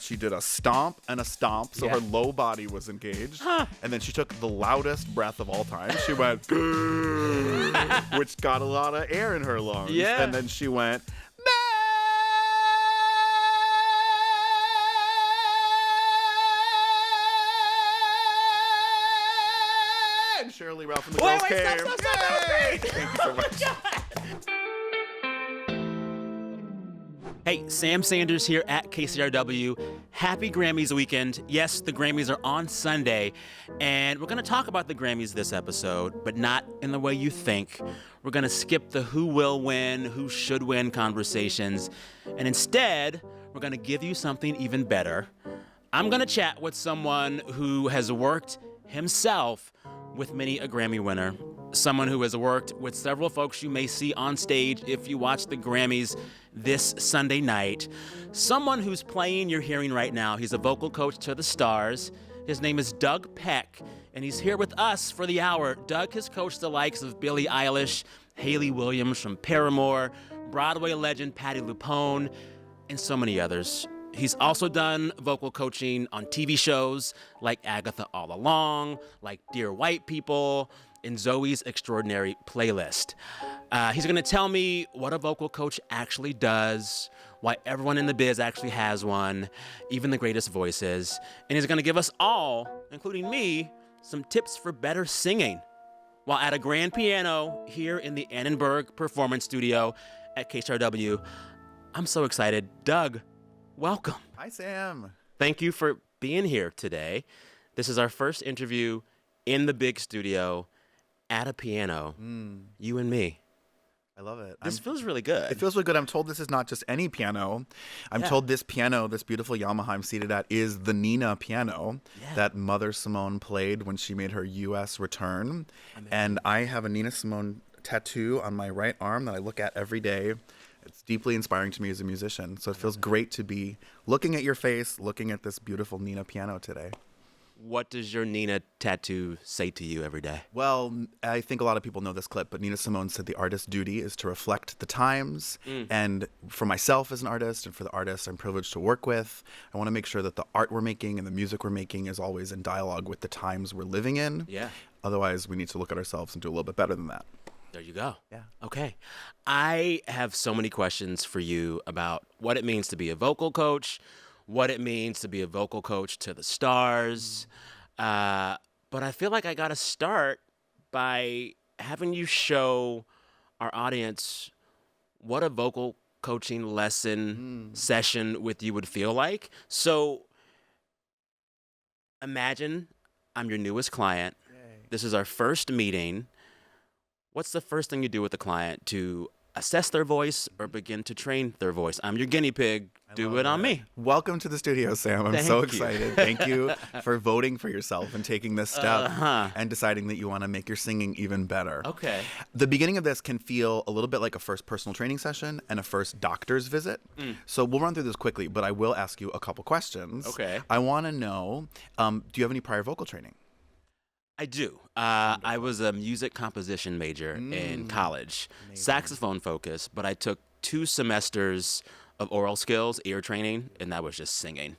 she did a stomp and a stomp, so her low body was engaged. And then she took the loudest breath of all time. She went, which got a lot of air in her lungs. Yeah. And then she went, and Shirley Ralph and the girls came. Stop. That was great. Thank you so much. Hey, Sam Sanders here at KCRW. Happy Grammys weekend. Yes, the Grammys are on Sunday, and we're going to talk about the Grammys this episode, but not in the way you think. We're going to skip the who will win, who should win conversations, and instead, we're going to give you something even better. I'm going to chat with someone who has worked himself with many a Grammy winner, someone who has worked with several folks you may see on stage if you watch the Grammys this Sunday night, someone whose playing you're hearing right now. He's a vocal coach to the stars. His name is Doug Peck, and he's here with us for the hour. Doug has coached the likes of Billie Eilish, Hayley Williams from Paramore, Broadway legend Patti Lupone, and so many others. He's also done vocal coaching on TV shows like Agatha All Along, like Dear White People, and Zoe's Extraordinary Playlist. He's going to tell me what a vocal coach actually does, why everyone in the biz actually has one, even the greatest voices. And he's going to give us all, including me, some tips for better singing while at a grand piano here in the Annenberg Performance Studio at KCRW. I'm so excited. Doug, welcome. Hi, Sam. Thank you for being here today. This is our first interview in the big studio at a piano, you and me. I love it. This feels really good. It feels really good. I'm told this is not just any piano. I'm told this piano, this beautiful Yamaha I'm seated at, is the Nina piano that Mother Simone played when she made her U.S. return. Amazing. And I have a Nina Simone tattoo on my right arm that I look at every day. It's deeply inspiring to me as a musician. So it feels great to be looking at your face, looking at this beautiful Nina piano today. What does your Nina tattoo say to you every day? Well, I think a lot of people know this clip, but Nina Simone said the artist's duty is to reflect the times. And for myself as an artist and for the artists I'm privileged to work with, I want to make sure that the art we're making and the music we're making is always in dialogue with the times we're living in. Yeah. Otherwise, we need to look at ourselves and do a little bit better than that. There you go. Yeah. Okay. I have so many questions for you about what it means to be a vocal coach, what it means to be a vocal coach to the stars. But I feel like I got to start by having you show our audience what a vocal coaching lesson session with you would feel like. So imagine I'm your newest client. Yay. This is our first meeting. What's the first thing you do with the client to assess their voice or begin to train their voice? I'm your guinea pig. Do it on me. Welcome to the studio, Sam. I'm so excited. Thank you for voting for yourself and taking this step and deciding that you want to make your singing even better. Okay. The beginning of this can feel a little bit like a first personal training session and a first doctor's visit. So we'll run through this quickly, but I will ask you a couple questions. Okay. I want to know, do you have any prior vocal training? I do. I was a music composition major in college, saxophone focused, but I took 2 semesters of oral skills, ear training, and that was just singing.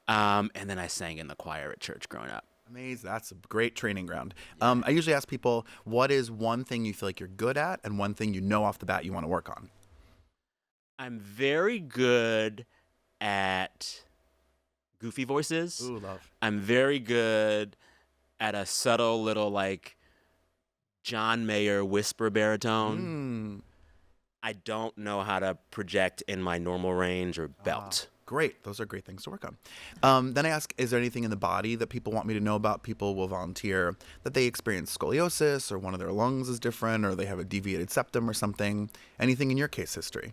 And then I sang in the choir at church growing up. Amazing. That's a great training ground. I usually ask people, what is one thing you feel like you're good at and one thing you know off the bat you want to work on? I'm very good at goofy voices. Ooh, love. I'm very good at a subtle little, like, John Mayer whisper baritone. I don't know how to project in my normal range or belt. Great. Those are great things to work on. Then I ask, is there anything in the body that people want me to know about? People will volunteer that they experience scoliosis or one of their lungs is different or they have a deviated septum or something. Anything in your case history?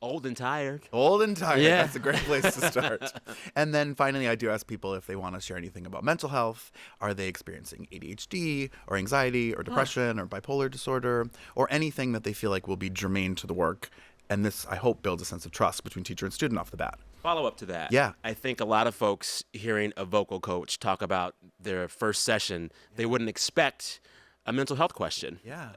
Old and tired. Old and tired. Yeah. That's a great place to start. And then finally, I do ask people if they want to share anything about mental health. Are they experiencing ADHD or anxiety or depression or bipolar disorder or anything that they feel like will be germane to the work? And this, I hope, builds a sense of trust between teacher and student off the bat. Follow up to that. Yeah. I think a lot of folks hearing a vocal coach talk about their first session, they wouldn't expect a mental health question. Yeah.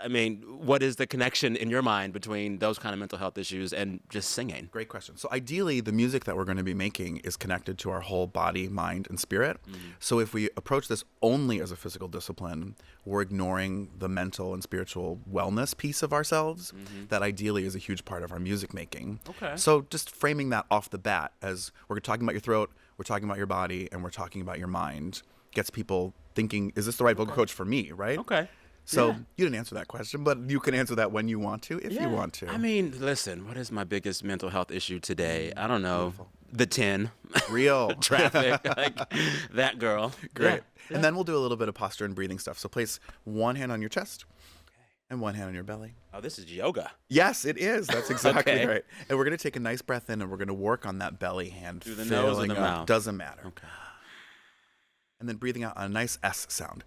I mean, what is the connection in your mind between those kind of mental health issues and just singing? Great question. So ideally, the music that we're going to be making is connected to our whole body, mind, and spirit. So if we approach this only as a physical discipline, we're ignoring the mental and spiritual wellness piece of ourselves that ideally is a huge part of our music making. Okay. So just framing that off the bat as we're talking about your throat, we're talking about your body, and we're talking about your mind gets people thinking, is this the right vocal coach for me, right? Okay. So you didn't answer that question, but you can answer that when you want to, if you want to. I mean, listen, what is my biggest mental health issue today? I don't know. The 10. Real. Traffic. Like, that girl. Great. Yeah. And then we'll do a little bit of posture and breathing stuff. So place one hand on your chest and one hand on your belly. Oh, this is yoga. Yes, it is. That's exactly right. And we're going to take a nice breath in, and we're going to work on that belly hand. Through the nose or the mouth? Doesn't matter. Okay. And then breathing out on a nice S sound.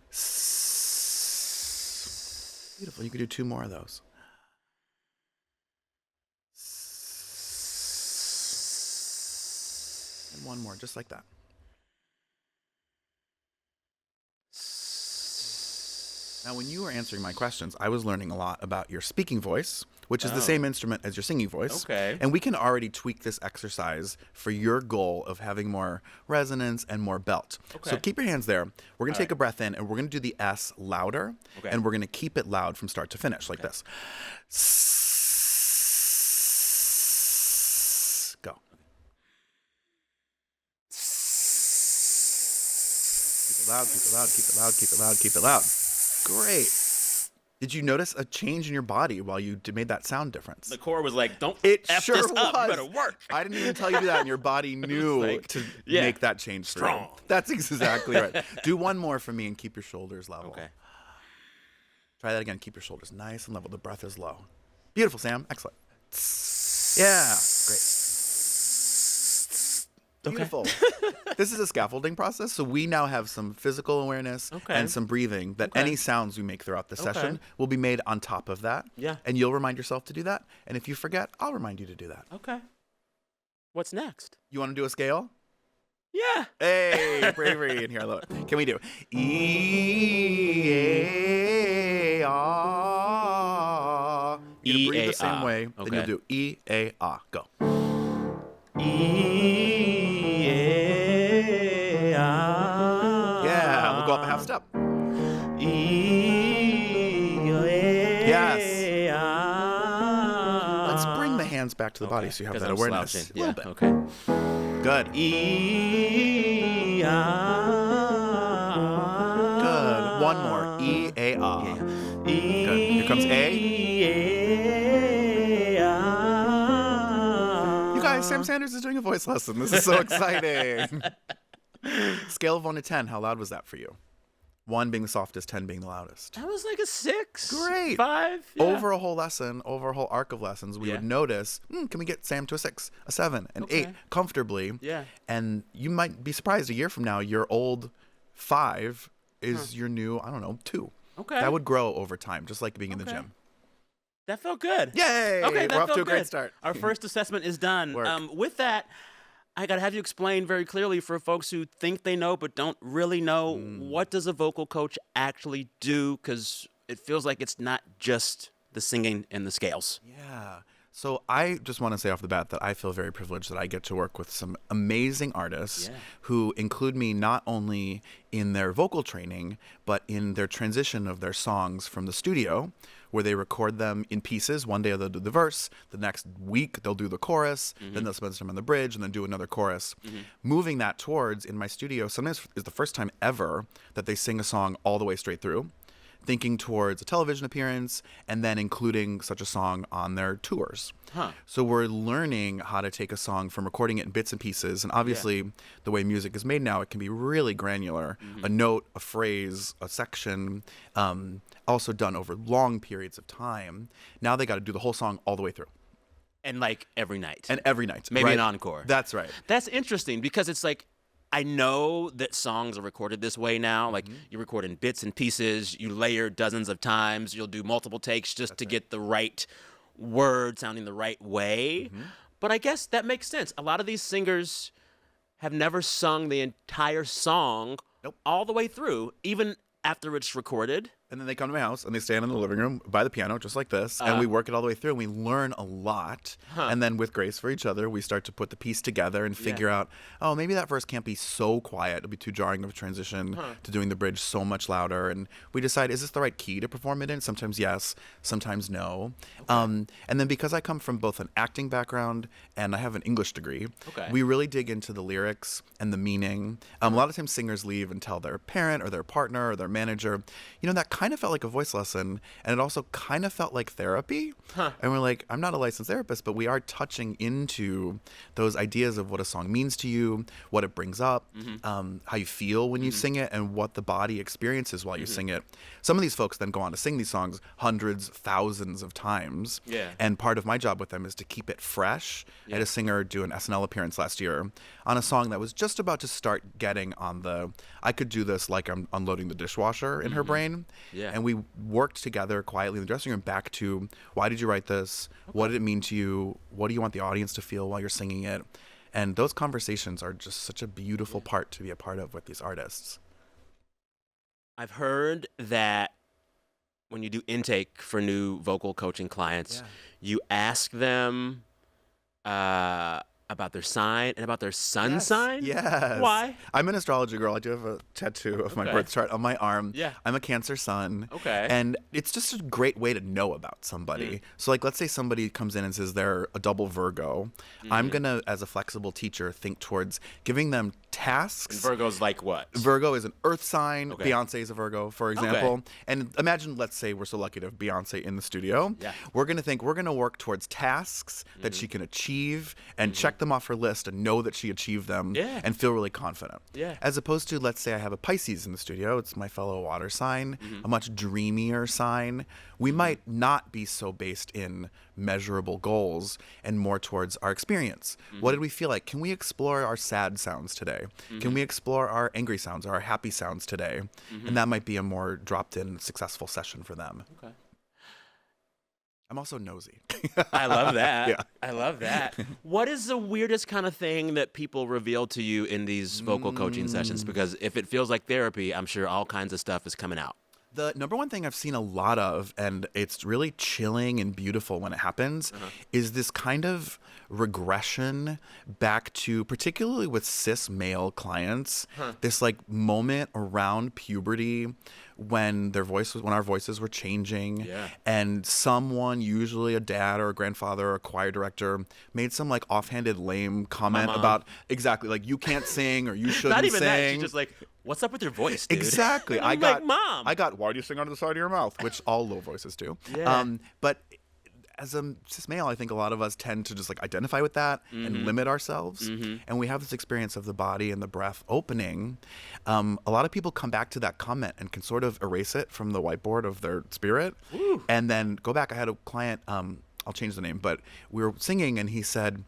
Beautiful. You can do 2 more of those. And 1 more, just like that. Now, when you were answering my questions, I was learning a lot about your speaking voice, which is the same instrument as your singing voice. Okay. And we can already tweak this exercise for your goal of having more resonance and more belt. Okay. So keep your hands there. We're going to take a breath in, and we're going to do the S louder. Okay. And we're going to keep it loud from start to finish, like this. Go. Keep it loud, keep it loud, keep it loud, keep it loud, keep it loud. Great. Did you notice a change in your body while you made that sound difference? The core was like, don't It F sure this up. was. You better work. I didn't even tell you that, and your body knew like, to yeah. make that change for you. Strong. That's exactly right. Do 1 more for me and keep your shoulders level. Okay. Try that again. Keep your shoulders nice and level. The breath is low. Beautiful, Sam. Excellent. Yeah. Great. Beautiful. This is a scaffolding process, so we now have some physical awareness and some breathing that any sounds we make throughout the session will be made on top of that. Yeah. And you'll remind yourself to do that. And if you forget, I'll remind you to do that. Okay. What's next? You want to do a scale? Yeah. Hey, bravery in here. I love it. Can we do E-A-R? You're going to breathe the same way. Then you'll do E-A-R. Go. Yeah, we'll go up a half step. Yes. Let's bring the hands back to the body so you have that awareness. A little bit. Okay. Good. Good. 1 more. E-A-R. Good. Here comes A. You guys, Sam Sanders is doing a voice lesson. This is so exciting. Scale of 1 to 10, how loud was that for you? 1 being the softest, 10 being the loudest. That was like a 6. Great. 5. Yeah. Over a whole lesson, over a whole arc of lessons, we would notice, can we get Sam to a 6, a 7, an 8 comfortably? Yeah. And you might be surprised a year from now, your old 5 is your new, 2. Okay. That would grow over time, just like being in the gym. That felt good. Yay! Okay, We're off to a great start. Our first assessment is done. Work. With that, I got to have you explain very clearly for folks who think they know but don't really know, what does a vocal coach actually do? Because it feels like it's not just the singing and the scales. Yeah. So I just want to say off the bat that I feel very privileged that I get to work with some amazing artists who include me not only in their vocal training, but in their transition of their songs from the studio, where they record them in pieces. One day they'll do the verse, the next week they'll do the chorus, then they'll spend some on the bridge and then do another chorus. Moving that towards, in my studio, sometimes is the first time ever that they sing a song all the way straight through, thinking towards a television appearance and then including such a song on their tours. So we're learning how to take a song from recording it in bits and pieces. And obviously, the way music is made now, it can be really granular. A note, a phrase, a section, also done over long periods of time. Now they got to do the whole song all the way through. And like every night. And every night. Maybe an encore. That's right. That's interesting because it's like, I know that songs are recorded this way now. Like you record in bits and pieces, you layer dozens of times, you'll do multiple takes just to get the right word sounding the right way. But I guess that makes sense. A lot of these singers have never sung the entire song all the way through, even after it's recorded. And then they come to my house and they stand in the living room by the piano, just like this, and we work it all the way through and we learn a lot. And then with grace for each other, we start to put the piece together and figure out, oh, maybe that verse can't be so quiet. It'll be too jarring of a transition to doing the bridge so much louder. And we decide, is this the right key to perform it in? Sometimes yes, sometimes no. And then because I come from both an acting background and I have an English degree, we really dig into the lyrics and the meaning. A lot of times singers leave and tell their parent or their partner or their manager, that kind of felt like a voice lesson, and it also kind of felt like therapy. And we're like, I'm not a licensed therapist, but we are touching into those ideas of what a song means to you, what it brings up, how you feel when you sing it, and what the body experiences while you sing it. Some of these folks then go on to sing these songs hundreds, thousands of times. And part of my job with them is to keep it fresh. I had a singer do an SNL appearance last year on a song that was just about to start getting on the, I could do this like I'm unloading the dishwasher in her brain. And we worked together quietly in the dressing room back to, why did you write this? What did it mean to you? What do you want the audience to feel while you're singing it? And those conversations are just such a beautiful part to be a part of with these artists. I've heard that when you do intake for new vocal coaching clients, you ask them about their sign and about their sun sign? Yes. Why? I'm an astrology girl. I do have a tattoo of my birth chart on my arm. I'm a Cancer sun. And it's just a great way to know about somebody. So, like, let's say somebody comes in and says they're a double Virgo. I'm going to, as a flexible teacher, think towards giving them tasks. And Virgo's like what? Virgo is an earth sign. Beyonce is a Virgo, for example. And imagine, let's say we're so lucky to have Beyonce in the studio. We're going to think we're going to work towards tasks that she can achieve and check them off her list and know that she achieved them and feel really confident. As opposed to, let's say I have a Pisces in the studio. It's my fellow water sign, a much dreamier sign. We might not be so based in measurable goals and more towards our experience. What did we feel like? Can we explore our sad sounds today? Can we explore our angry sounds or our happy sounds today? And that might be a more dropped-in, successful session for them. I'm also nosy. I love that. I love that. What is the weirdest kind of thing that people reveal to you in these vocal coaching sessions? Because if it feels like therapy, I'm sure all kinds of stuff is coming out. The number one thing I've seen a lot of, and it's really chilling and beautiful when it happens, is this kind of regression back to, particularly with cis male clients, this like moment around puberty when our voices were changing, and someone, usually a dad or a grandfather or a choir director, made some like offhanded lame comment about like you can't sing or you shouldn't Not even sing. that. She's just like, what's up with your voice, dude? Exactly. I got, Mom. I got, why do you sing out of the side of your mouth? Which all low voices do. But as a cis male, I think a lot of us tend to just like identify with that and limit ourselves. And we have this experience of the body and the breath opening. A lot of people come back to that comment and can sort of erase it from the whiteboard of their spirit and then go back. I had a client, I'll change the name, but we were singing and he said,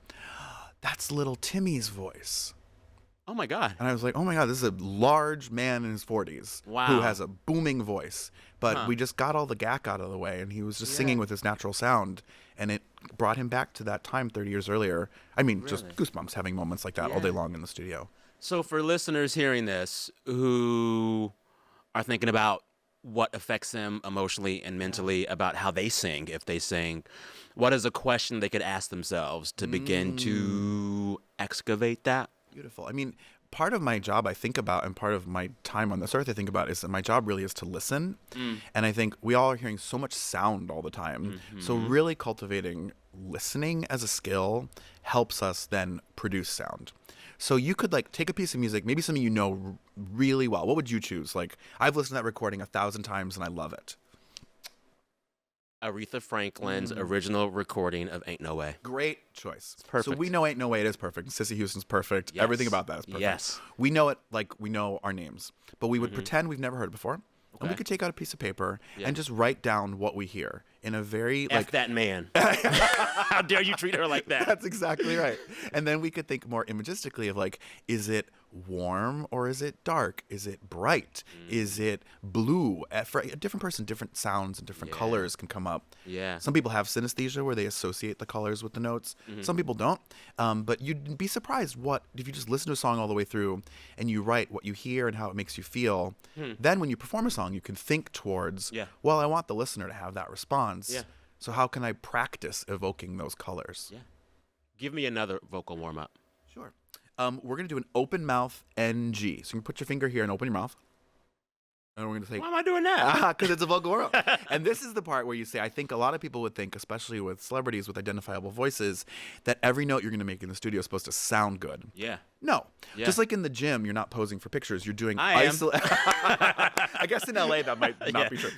that's little Timmy's voice. Oh, my God. And I was like, oh, my God, this is a large man in his 40s who has a booming voice. But we just got all the gack out of the way, and he was just singing with his natural sound. And it brought him back to that time 30 years earlier. I mean, just goosebumps having moments like that all day long in the studio. So for listeners hearing this who are thinking about what affects them emotionally and mentally about how they sing, if they sing, what is a question they could ask themselves to begin to excavate that? Beautiful. I mean, part of my job I think about, and part of my time on this earth I think about, is that my job really is to listen. And I think we all are hearing so much sound all the time. So really cultivating listening as a skill helps us then produce sound. So you could like take a piece of music, maybe something you know really well. What would you choose? Like, I've listened to that recording 1,000 times and I love it. Aretha Franklin's original recording of Ain't No Way. Great choice. It's perfect. So we know Ain't No Way, it is perfect. Sissy Houston's perfect. Everything about that is perfect. Yes. We know it like we know our names, but we would pretend we've never heard it before. And we could take out a piece of paper and just write down what we hear in a very like F that man. How dare you treat her like that? That's exactly right. And then we could think more imagistically of like, is it warm or is it dark? Is it bright? Is it blue? For a different person, different sounds and different colors can come up. Yeah. Some people have synesthesia where they associate the colors with the notes. Some people don't. But you'd be surprised if you just listen to a song all the way through and you write what you hear and how it makes you feel. Then when you perform a song, you can think towards, well, I want the listener to have that response. Yeah. So how can I practice evoking those colors? Yeah. Give me another vocal warm-up. Sure. We're going to do an open mouth NG. So you can put your finger here and open your mouth. And we're going to say, why am I doing that? Because it's a vocal warm-up. And this is the part where you say, I think a lot of people would think, especially with celebrities with identifiable voices, that every note you're going to make in the studio is supposed to sound good. Yeah. No. Yeah. Just like in the gym, you're not posing for pictures. You're doing I guess in LA that might not be true.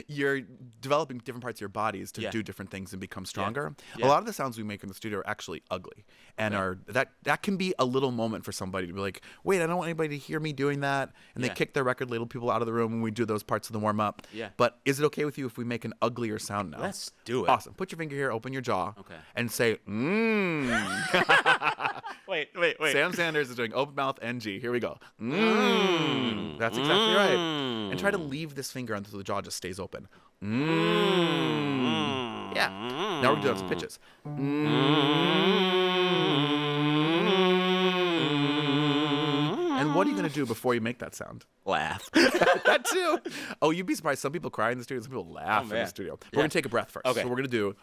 You're developing different parts of your bodies to do different things and become stronger. A lot of the sounds we make in the studio are actually ugly. And that can be a little moment for somebody to be like, wait, I don't want anybody to hear me doing that. And they kick their record label people out of the room when we do those parts of the warm-up. Yeah. But is it okay with you if we make an uglier sound now? Let's do it. Awesome. Put your finger here, open your jaw, and say, Wait. Sam Sanders is doing open mouth NG. Here we go. That's exactly right. And try to leave this finger until the jaw just stays open. Yeah. Now we're going to do some pitches. And what are you going to do before you make that sound? Laugh. That too. Oh, you'd be surprised. Some people cry in the studio. Some people laugh in the studio. We're going to take a breath first. Okay. So we're going to do...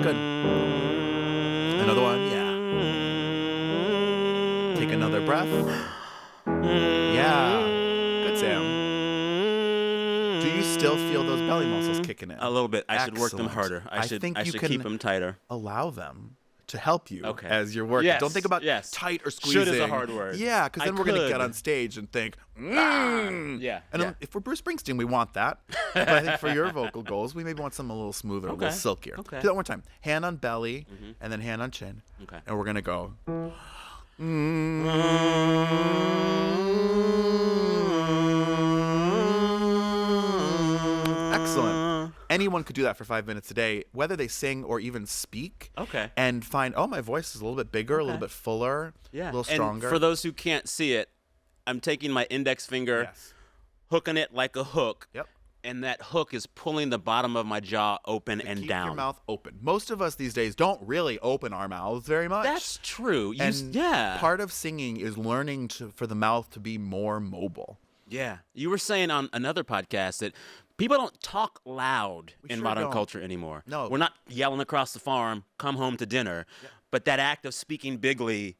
Good. Another one. Yeah. Take another breath. Yeah. Good, Sam. Do you still feel those belly muscles kicking in? A little bit. I should work them harder. I should keep them tighter. Allow them to help you as you're working. Yes. Don't think about tight or squeezing. Should is a hard word. Yeah, because then we're going to get on stage and think, Yeah. And if we're Bruce Springsteen, we want that. But I think for your vocal goals, we maybe want something a little smoother, a little silkier. Do that one more time. Hand on belly, and then hand on chin. Okay. And we're going to go. Excellent. Anyone could do that for 5 minutes a day, whether they sing or even speak. Okay. And find, my voice is a little bit bigger, a little bit fuller, a little stronger. And for those who can't see it, I'm taking my index finger, hooking it like a hook. Yep. And that hook is pulling the bottom of my jaw open and keep down. Keep your mouth open. Most of us these days don't really open our mouths very much. That's true. Part of singing is learning for the mouth to be more mobile. Yeah. You were saying on another podcast that people don't talk loud in modern culture anymore. No. We're not yelling across the farm, come home to dinner. Yeah. But that act of speaking bigly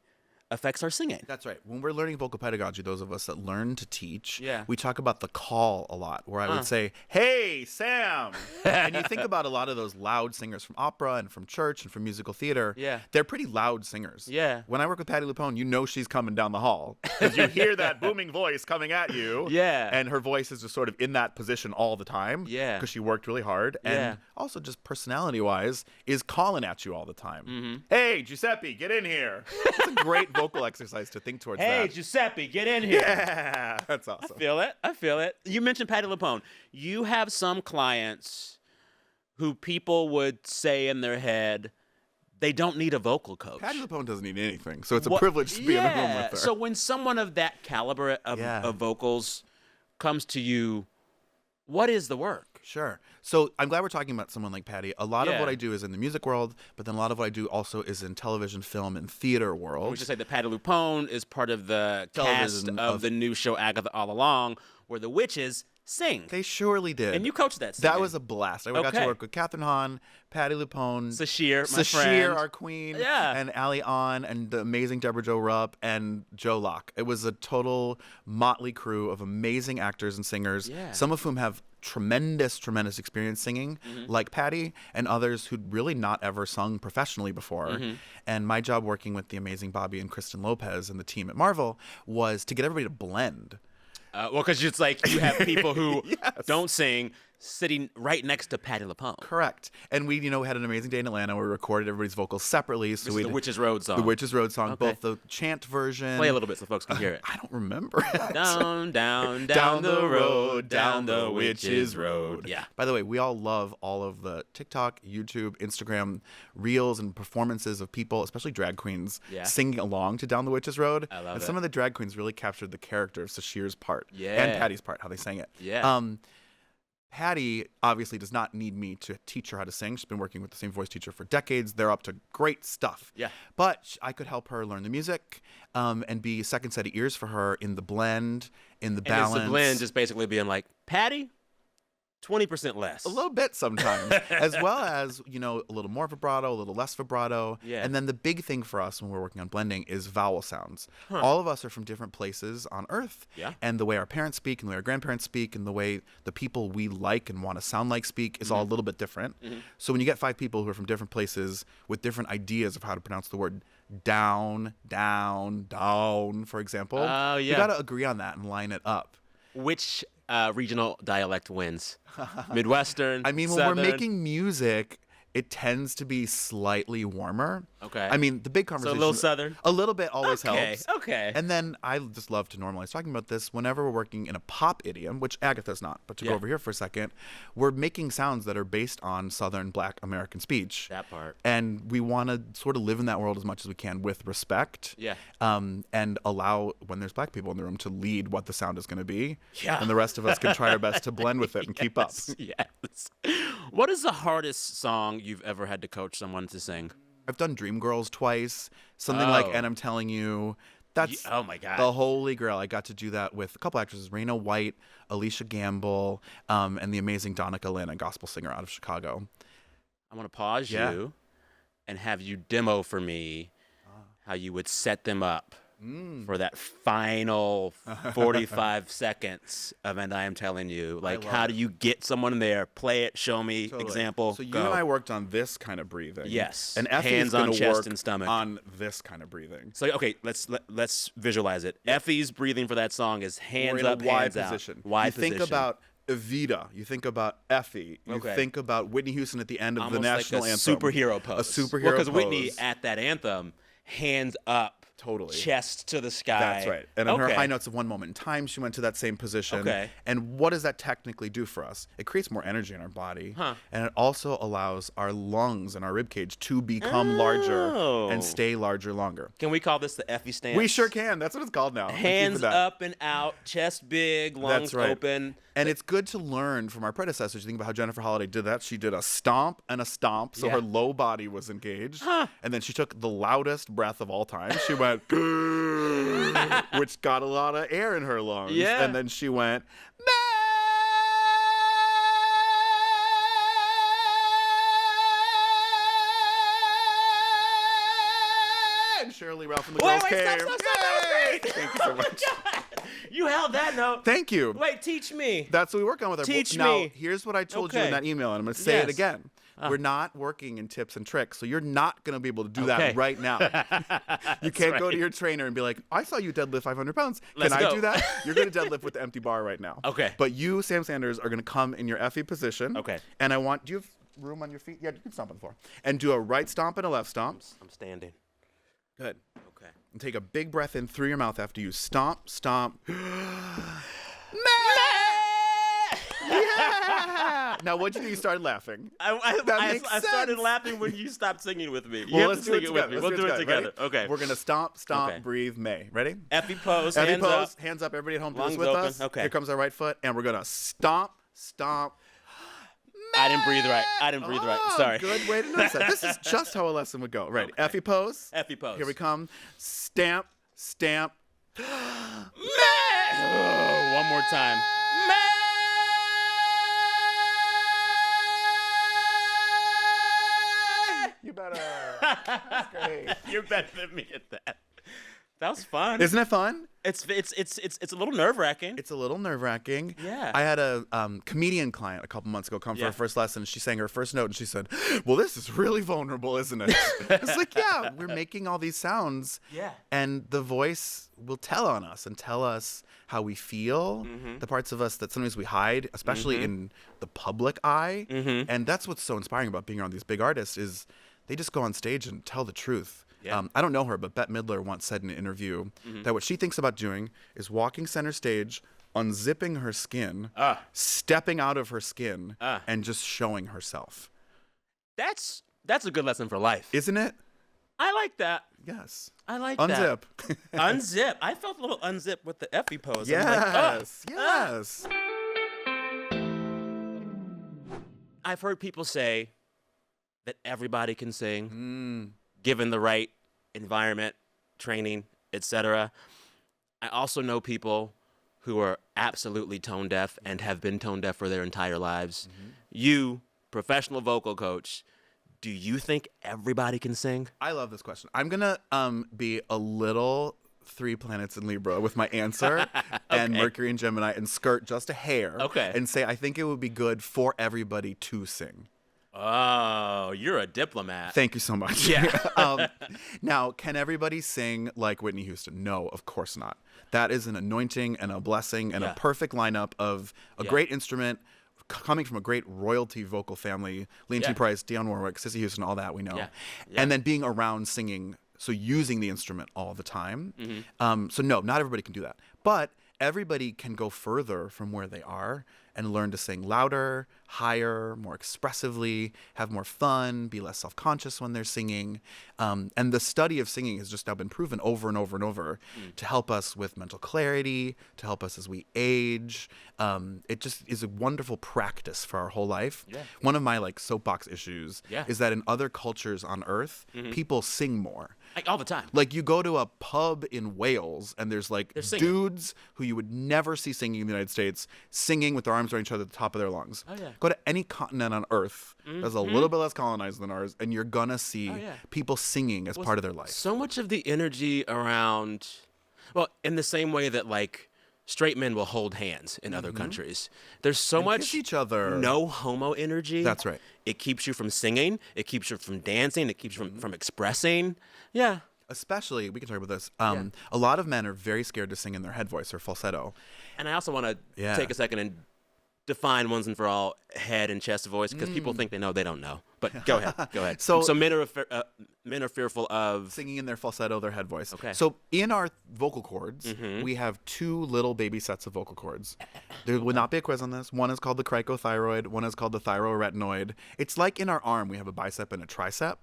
affects our singing. That's right. When we're learning vocal pedagogy, those of us that learn to teach, we talk about the call a lot, where I would say, hey, Sam. And you think about a lot of those loud singers from opera and from church and from musical theater. Yeah. They're pretty loud singers. Yeah. When I work with Patti Lupone, you know she's coming down the hall because you hear that booming voice coming at you. Yeah. And her voice is just sort of in that position all the time. Yeah. Because she worked really hard. And also just personality-wise is calling at you all the time. Mm-hmm. Hey, Giuseppe, get in here. It's a great vocal exercise to think towards that. Hey, Giuseppe, get in here. Yeah, that's awesome. I feel it. You mentioned Patti Lupone. You have some clients who people would say in their head, they don't need a vocal coach. Patti Lupone doesn't need anything, so it's a privilege to be in the room with her. So when someone of that caliber of vocals comes to you, what is the work? Sure. So I'm glad we're talking about someone like Patti. A lot of what I do is in the music world, but then a lot of what I do also is in television, film, and theater world. We should say that Patti Lupone is part of the cast of the new show Agatha All Along, where the witches sing. They surely did. And you coached that singing. That was a blast. I got to work with Catherine Hahn, Patti Lupone, Sashir, my friend, our queen, and Ali Ahn, and the amazing Deborah Jo Rupp, and Joe Locke. It was a total motley crew of amazing actors and singers, some of whom have tremendous experience singing, like Patti, and others who'd really not ever sung professionally before. And my job working with the amazing Bobby and Kristen Lopez and the team at Marvel was to get everybody to blend. Well, because it's like you have people who don't sing, sitting right next to Patti Lupone. Correct. And we, had an amazing day in Atlanta where we recorded everybody's vocals separately. So This is the Witches Road song. The Witches Road song, Okay. both the chant version. Play a little bit so folks can hear it. I don't remember. Down the road, down the Witches Road. Yeah. By the way, we all love all of the TikTok, YouTube, Instagram reels and performances of people, especially drag queens, singing along to Down the Witches Road. I love and it. some of the drag queens really captured the character of Sashir's part Yeah. and Patty's part, how they sang it. Yeah. Patty obviously does not need me to teach her how to sing. She's been working with the same voice teacher for decades. They're up to great stuff. Yeah. But I could help her learn the music and be a second set of ears for her in the blend, in the balance. And it's the blend just basically being like, Patty, 20% less. A little bit sometimes, as well as, a little more vibrato, a little less vibrato. Yeah. And then the big thing for us when we're working on blending is vowel sounds. All of us are from different places on Earth. Yeah. And the way our parents speak and the way our grandparents speak and the way the people we like and want to sound like speak is all a little bit different. Mm-hmm. So when you get 5 people who are from different places with different ideas of how to pronounce the word down, for example, we got to agree on that and line it up. Which regional dialect wins? Midwestern, I mean, when Southern? we're making music, it tends to be slightly warmer. Okay. I mean, the big So a conversation. little Southern? A little bit always helps. Okay. And then I just love to normalize talking about this whenever we're working in a pop idiom, which Agatha's not. But to go over here for a second, we're making sounds that are based on Southern Black American speech. That part. And we want to sort of live in that world as much as we can with respect. Yeah. And allow, when there's Black people in the room, to lead what the sound is going to be. Yeah. And the rest of us can try our best to blend with it and keep up. Yes. What is the hardest song you've ever had to coach someone to sing? I've done Dreamgirls twice. Something like And I'm Telling You. That's oh my God. the holy grail. I got to do that with a couple actresses, Raina White, Alicia Gamble, and the amazing Donica Lynn, a gospel singer out of Chicago. I want to pause you and have you demo for me how you would set them up for that final 45 seconds of And I Am Telling You. Like, how do you get someone in there? Play it, show me, example, So you go. and I worked on this kind of breathing. Yes. And Effie's Hands on gonna chest work and stomach. on this kind of breathing. So, okay, let's visualize it. Effie's breathing for that song is hands We're in up, a Y hands position. out. Y you position. think about Evita. You think about Effie. You Okay. think about Whitney Houston at the end of almost the national like a anthem. superhero pose. A superhero because pose. Whitney at that anthem, hands up. Totally. Chest to the sky. That's right. And on her high notes of One Moment in Time, she went to that same position. Okay. And what does that technically do for us? It creates more energy in our body. And it also allows our lungs and our ribcage to become larger and stay larger longer. Can we call this the Effie stance? We sure can. That's what it's called now. Hands up and out, chest big, lungs open. And it's good to learn from our predecessors. You think about how Jennifer Holliday did that. She did a stomp and a stomp, so her low body was engaged. And then she took the loudest breath of all time. She went, which got a lot of air in her lungs. Yeah. And then she went, and Shirley Ralph and the girls came. Stop. That was great. Thank you so much. God. You held that note. Thank you. Wait, teach me. That's what we work on with our Teach Now, me. here's what I told you in that email, and I'm going to say it again. We're not working in tips and tricks, so you're not going to be able to do that right now. You can't go to your trainer and be like, I saw you deadlift 500 pounds. Can I do that? You're going to deadlift with the empty bar right now. Okay. But you, Sam Sanders, are going to come in your Effie position. Okay. And I want, do you have room on your feet? Yeah, you can stomp on the floor. And do a right stomp and a left stomp. I'm standing. Good. Okay. And take a big breath in through your mouth after you stomp, stomp. Yeah! Now, what'd you do? You started laughing. I started laughing when you stopped singing with me. Well, You let's have to do sing it it with me. together. We'll do it together. Ready? Okay. We're going to stomp, Okay. breathe, May. Ready? Effie pose, Effie hands pose, up. hands up. Everybody at home, do Lungs this with open. us. Okay. Here comes our right foot, and we're going to stomp, stomp. I didn't breathe right. Oh, Sorry. Good way to notice that. This is just how a lesson would go. Right. Okay. Effie pose. Effie pose. Here we come. Stamp, stamp. Oh, one more time. You better. That's great. You're better than me at that. That was fun. Isn't it fun? It's a little nerve-wracking. It's a little nerve-wracking. Yeah. I had a comedian client a couple months ago come for her first lesson. She sang her first note, and she said, well, this is really vulnerable, isn't it? It's like, yeah, we're making all these sounds. Yeah. And the voice will tell on us and tell us how we feel, the parts of us that sometimes we hide, especially in the public eye. And that's what's so inspiring about being around these big artists is they just go on stage and tell the truth. Yeah. I don't know her, but Bette Midler once said in an interview that what she thinks about doing is walking center stage, unzipping her skin, stepping out of her skin, and just showing herself. That's a good lesson for life. Isn't it? I like that. Yes. I like Unzip. that. Unzip. I felt a little unzip with the Effie pose. Yes. Yes. I've heard people say that everybody can sing, given the right environment, training, etc. I also know people who are absolutely tone deaf and have been tone deaf for their entire lives. You, professional vocal coach, do you think everybody can sing? I love this question. I'm going to be a little 3 planets in Libra with my answer and Mercury and Gemini and skirt just a hair and say I think it would be good for everybody to sing. Oh, you're a diplomat. Thank you so much. Yeah. Now, can everybody sing like Whitney Houston? No, of course not. That is an anointing and a blessing and a perfect lineup of a great instrument coming from a great royalty vocal family. Leon T. Price, Dionne Warwick, Cissy Houston, all that we know. And then being around singing, so using the instrument all the time. So no, not everybody can do that. But everybody can go further from where they are and learn to sing louder, higher, more expressively, have more fun, be less self-conscious when they're singing. And the study of singing has just now been proven over and over and over to help us with mental clarity, to help us as we age. It just is a wonderful practice for our whole life. One of my soapbox issues is that in other cultures on Earth, people sing more. Like all the time. Like you go to a pub in Wales and there's dudes who you would never see singing in the United States singing with their arms around each other at the top of their lungs. Go to any continent on Earth that's a little bit less colonized than ours and you're gonna see people singing as part of their life. So much of the energy around, well, in the same way that straight men will hold hands in other countries. There's so much kiss each other. No homo energy. That's right. It keeps you from singing. It keeps you from dancing. It keeps you from expressing. Yeah. Especially, we can talk about this, a lot of men are very scared to sing in their head voice or falsetto. And I also want to take a second and define once and for all head and chest voice because people think they know, they don't know. But go ahead. Go ahead. So men are fearful of singing in their falsetto, their head voice. Okay. So in our vocal cords, we have 2 little baby sets of vocal cords. There would not be a quiz on this. One is called the cricothyroid. One is called the thyroretinoid. It's like in our arm, we have a bicep and a tricep.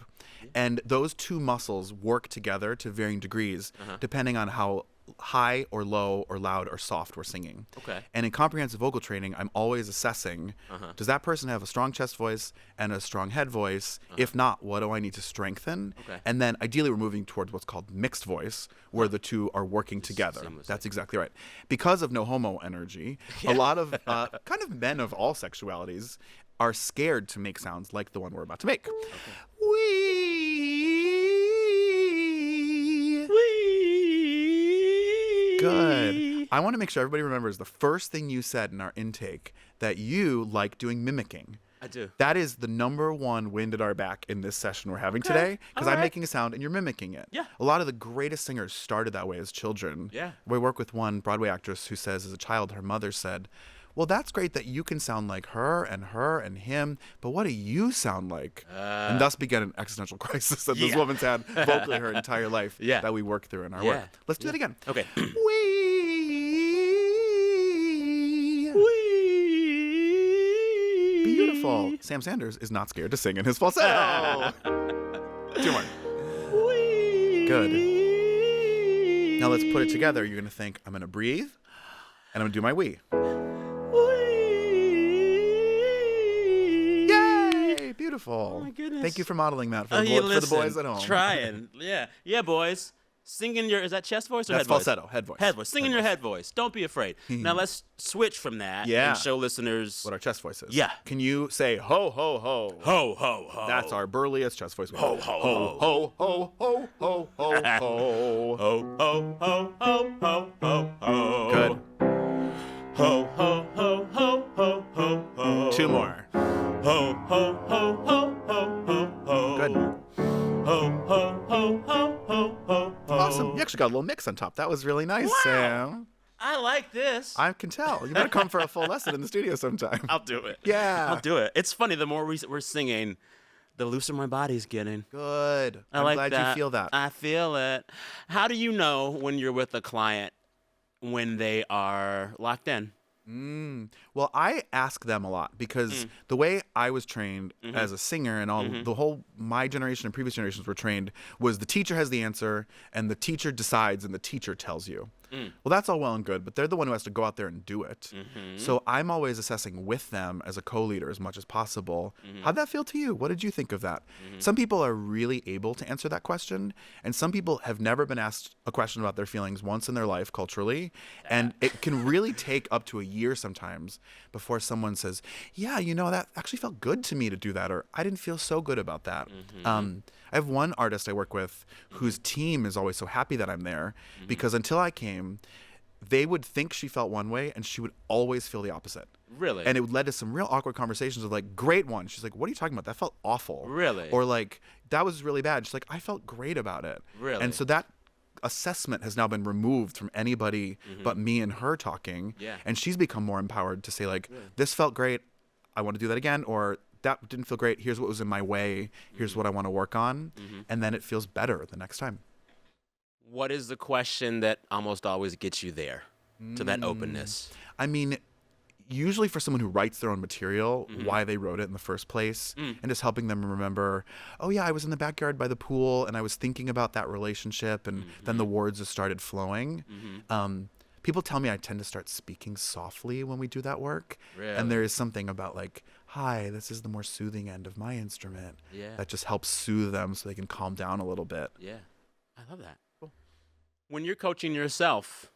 And those 2 muscles work together to varying degrees depending on how high or low or loud or soft we're singing. And in comprehensive vocal training, I'm always assessing, does that person have a strong chest voice and a strong head voice? If not, what do I need to strengthen? And then ideally we're moving towards what's called mixed voice, where the 2 are working together. That's exactly right. Because of no homo energy, a lot of kind of men of all sexualities are scared to make sounds like the one we're about to make. Good. I want to make sure everybody remembers the first thing you said in our intake, that you like doing mimicking. I do. That is the #1 wind at our back in this session we're having today, because I'm making a sound and you're mimicking it. Yeah. A lot of the greatest singers started that way as children. Yeah. We work with one Broadway actress who says as a child, her mother said, well, that's great that you can sound like her and him, but what do you sound like? And thus began an existential crisis that this woman's had vocally her entire life that we work through in our work. Let's do that again. Okay. Beautiful. Sam Sanders is not scared to sing in his falsetto. 2 more. Good. Now let's put it together. You're going to think, I'm going to breathe, and I'm going to do my wee. Yay! Beautiful. Oh, my goodness. Thank you for modeling that for the boys at home. Trying. Yeah, boys. Is that chest voice or That's head voice? falsetto, head voice. Head voice. Sing in your head voice. Don't be afraid. Now let's switch from that and show listeners what our chest voice is. Yeah. Can you say ho, ho, ho? Ho, ho, ho. That's our burliest chest voice. Ho, ho, ho, ho, ho, ho, ho, ho, ho. Ho, ho, ho, ho, ho, ho, ho. Good. Ho, ho, ho, ho, ho, ho, ho. 2 more. Ho, ho, ho, ho, ho, ho, ho. Good. Ho, ho, ho, ho, ho, ho, ho. Awesome. You actually got a little mix on top. That was really nice, Wow. Sam. I like this. I can tell. You better come for a full lesson in the studio sometime. I'll do it. Yeah. I'll do it. It's funny. The more we're singing, the looser my body's getting. Good. I'm glad you feel that. I feel it. How do you know when you're with a client when they are locked in? Well, I ask them a lot because the way I was trained as a singer and all the whole my generation and previous generations were trained was the teacher has the answer and the teacher decides and the teacher tells you. Well, that's all well and good, but they're the one who has to go out there and do it. So I'm always assessing with them as a co-leader as much as possible. How'd that feel to you? What did you think of that? Some people are really able to answer that question, and some people have never been asked a question about their feelings once in their life culturally, and it can really take up to a year sometimes before someone says, yeah, that actually felt good to me to do that, or I didn't feel so good about that. I have one artist I work with whose team is always so happy that I'm there because until I came, they would think she felt one way and she would always feel the opposite. Really? And it would lead to some real awkward conversations of like, great one. She's like, what are you talking about? That felt awful. Really? Or like, that was really bad. She's like, I felt great about it. Really? And so that assessment has now been removed from anybody but me and her talking. Yeah. And she's become more empowered to say like, this felt great. I want to do that again. Or that didn't feel great. Here's what was in my way. Here's what I want to work on. And then it feels better the next time. What is the question that almost always gets you there to that openness? I mean, usually for someone who writes their own material, why they wrote it in the first place, and just helping them remember, oh yeah, I was in the backyard by the pool and I was thinking about that relationship and then the words just started flowing. People tell me I tend to start speaking softly when we do that work. Really? And there is something about like, hi, this is the more soothing end of my instrument. Yeah. That just helps soothe them so they can calm down a little bit. Yeah. I love that. Cool. When you're coaching yourself,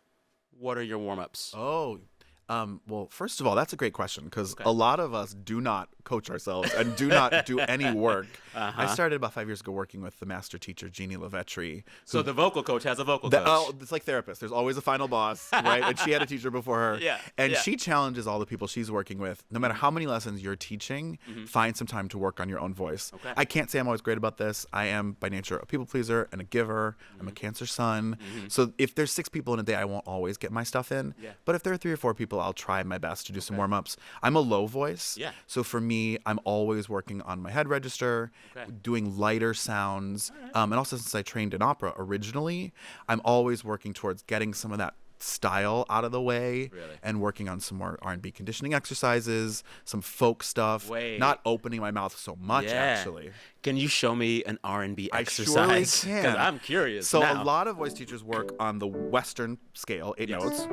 what are your warm-ups? Oh, well, first of all, that's a great question because a lot of us do not coach ourselves and do not do any work. I started about 5 years ago working with the master teacher, Jeannie Lavetrie. So the vocal coach has a vocal coach. Oh, it's like therapist. There's always a final boss, right? And she had a teacher before her. Yeah. And she challenges all the people she's working with, no matter how many lessons you're teaching, find some time to work on your own voice. Okay. I can't say I'm always great about this. I am by nature a people pleaser and a giver. I'm a Cancer sun. So if there's 6 people in a day, I won't always get my stuff in. Yeah. But if there are 3 or 4 people, I'll try my best to do some warm-ups. I'm a low voice. Yeah. So for me, I'm always working on my head register, doing lighter sounds. And also since I trained in opera originally, I'm always working towards getting some of that style out of the way and working on some more R&B conditioning exercises, some folk stuff, not opening my mouth so much actually. Can you show me an R&B exercise? I surely can. Because I'm curious So now. a lot of voice teachers work on the Western scale, 8 notes.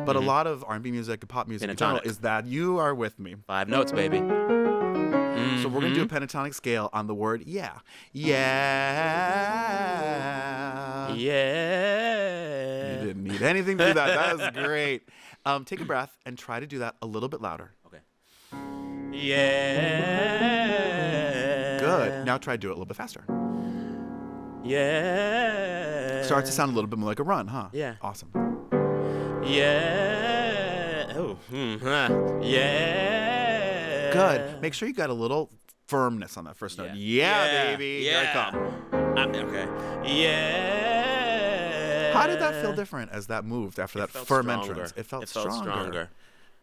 But a lot of R&B music and pop music in general is that you are with me. 5 notes, baby. So we're going to do a pentatonic scale on the word yeah. Yeah. Yeah. You didn't need anything to do that. That was great. Take a breath and try to do that a little bit louder. Okay. Yeah. Good. Now try to do it a little bit faster. Yeah. Starts to sound a little bit more like a run, huh? Yeah. Awesome. Yeah. Oh. Yeah. Good. Make sure you got a little firmness on that first note. Yeah, baby. Yeah. Here I come. Okay. Yeah. How did that feel different as that moved after that firm stronger. entrance? It felt stronger. stronger.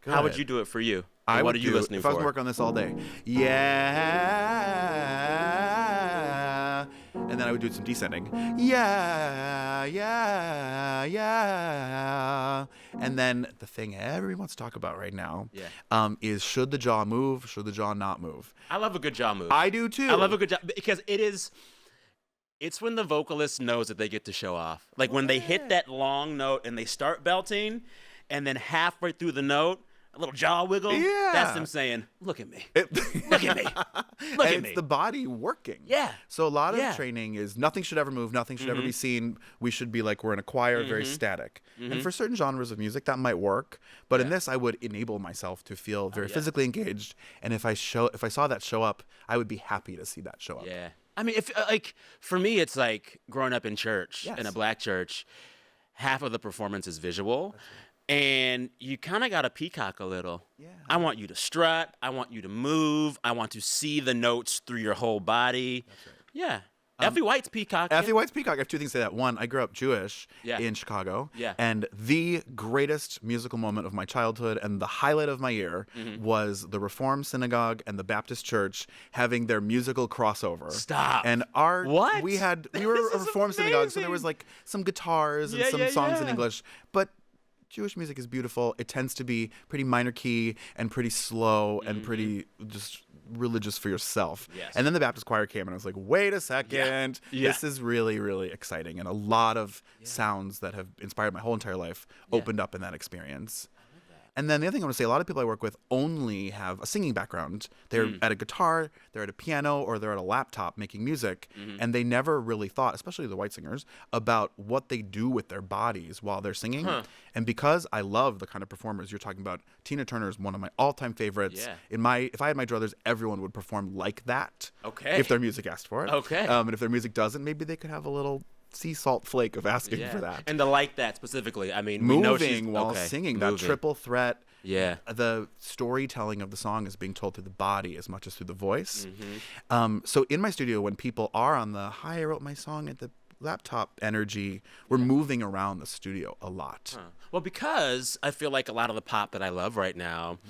How would you do it for you? What are you listening if for? I was going to work on this all day. Yeah. And then I would do some descending. Yeah, yeah, yeah. And then the thing everyone wants to talk about right now is should the jaw move, should the jaw not move? I love a good jaw move. I do too. I love a good jaw because it's when the vocalist knows that they get to show off. Like when they hit that long note and they start belting and then halfway through the note, a little jaw wiggle. Yeah. That's them saying, look at me. Look at me. Look at me. It's the body working. Yeah. So a lot of training is nothing should ever move, nothing should ever be seen. We should be like we're in a choir, very static. And for certain genres of music, that might work. But in this, I would enable myself to feel very physically engaged. And if I saw that show up, I would be happy to see that show up. Yeah. I mean, if like for me, it's like growing up in church, in a black church, half of the performance is visual. And you kind of got to peacock a little. Yeah. I want you to strut. I want you to move. I want to see the notes through your whole body. That's right. Yeah. Effie White's peacock. Effie White's peacock. I have two things to say that. One, I grew up Jewish in Chicago. Yeah. And the greatest musical moment of my childhood and the highlight of my year was the Reform Synagogue and the Baptist Church having their musical crossover. Stop. And we were a Reform Synagogue, so there was like some guitars and some songs in English. But Jewish music is beautiful. It tends to be pretty minor key and pretty slow and pretty just religious for yourself. Yes. And then the Baptist choir came and I was like, wait a second. Yeah. This is really, really exciting. And a lot of sounds that have inspired my whole entire life opened up in that experience. And then the other thing I want to say, a lot of people I work with only have a singing background. They're at a guitar, they're at a piano, or they're at a laptop making music. And they never really thought, especially the white singers, about what they do with their bodies while they're singing. And because I love the kind of performers you're talking about, Tina Turner is one of my all-time favorites. Yeah. If I had my druthers, everyone would perform like that. Okay. If their music asked for it. Okay. And if their music doesn't, maybe they could have a little sea salt flake of asking for that. And to like that specifically, I mean, moving while singing, that triple threat. Yeah. The storytelling of the song is being told through the body as much as through the voice. So in my studio, when people are on the, hi, I wrote my song at the laptop energy, we're moving around the studio a lot. Well, because I feel like a lot of the pop that I love right now,